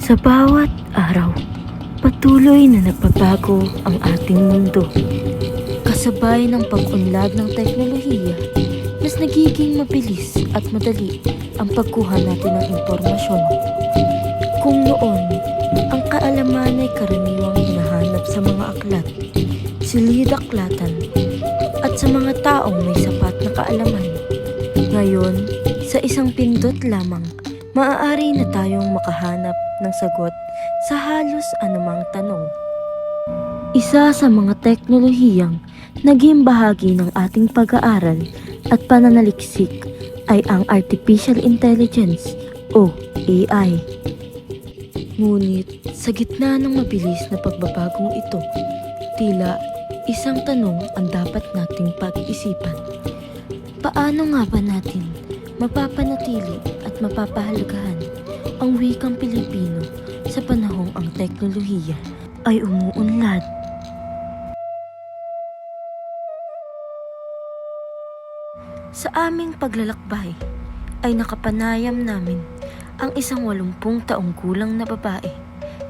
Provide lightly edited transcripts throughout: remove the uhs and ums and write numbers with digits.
Sa bawat araw, patuloy na nagbabago ang ating mundo. Kasabay ng pag-unlad ng teknolohiya, mas nagiging mabilis at madali ang pagkuha natin ng impormasyon. Kung noon, ang kaalaman ay karaniwang hinahanap sa mga aklat, silid-aklatan, at sa mga taong may sapat na kaalaman. Ngayon, sa isang pindot lamang, maaari na tayong makahanap ng sagot sa halos anumang tanong. Isa sa mga teknolohiyang naging bahagi ng ating pag-aaral at pananaliksik ay ang Artificial Intelligence o AI. Ngunit sa gitna ng mabilis na pagbabagong ito, tila isang tanong ang dapat nating pag-isipan. Paano nga ba natin mapapanatili at mapapahalagahan ang wikang Pilipino sa panahong ang teknolohiya ay umuunlad? Sa aming paglalakbay ay nakapanayam namin ang isang 80 taong gulang na babae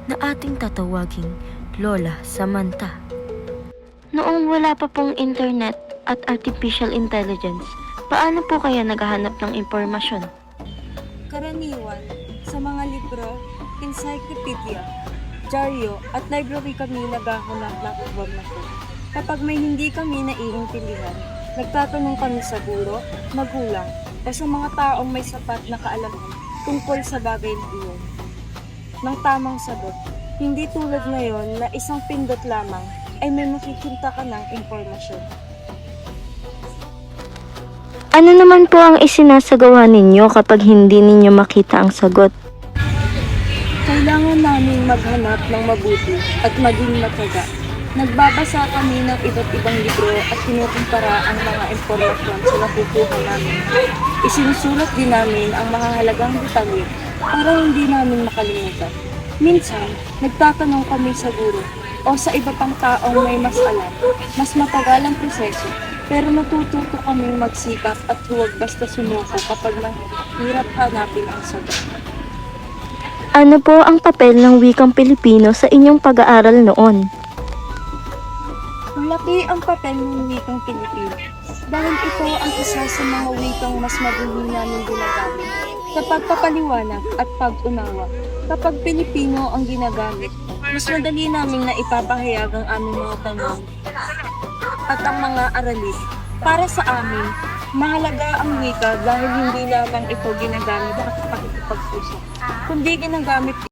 na ating tatawaging Lola Samantha. Noong wala pa pong internet at artificial intelligence, paano po kaya naghahanap ng impormasyon? Karaniwan, sa mga libro, encyclopedia, dyaryo at library kami naghahanap ng impormasyon. Kapag may hindi kami naiintindihan, nagtatanong kami sa guro, magulang, o sa mga taong may sapat na kaalaman tungkol sa bagay na iyon. Ng tamang sagot, hindi tulad ngayon na isang pindot lamang ay may makikita ka ng impormasyon. Ano naman po ang isinasagawa ninyo kapag hindi ninyo makita ang sagot? Kailangan naming maghanap ng mabuti at maging mataga. Nagbabasa kami ng iba't ibang libro at kinukumpara ang mga impormasyon sa nakukuha namin. Isinusulat din namin ang mahahalagang detalye para hindi namin makalimutan. Minsan, nagtatanong kami sa guro o sa iba pang taong may mas alam, mas matagal ang proseso, pero natututo kaming magsikap at huwag basta sumuko kapag mahirap hanapin ang sagot. Ano po ang papel ng wikang Pilipino sa inyong pag-aaral noon? Malaki ang papel ng wikang Pilipino dahil ito ang isa sa mga wikang mas madaling namin ginagamit sa pagpapaliwanag at pag-unawa. Kapag Pilipino ang ginagamit, mas madali namin na ipapahayag ang aming mga tanong at ang mga aralin. Para sa amin, mahalaga ang wika dahil hindi lamang ito ginagamit sa pakikipag-usap, kundi ginagamit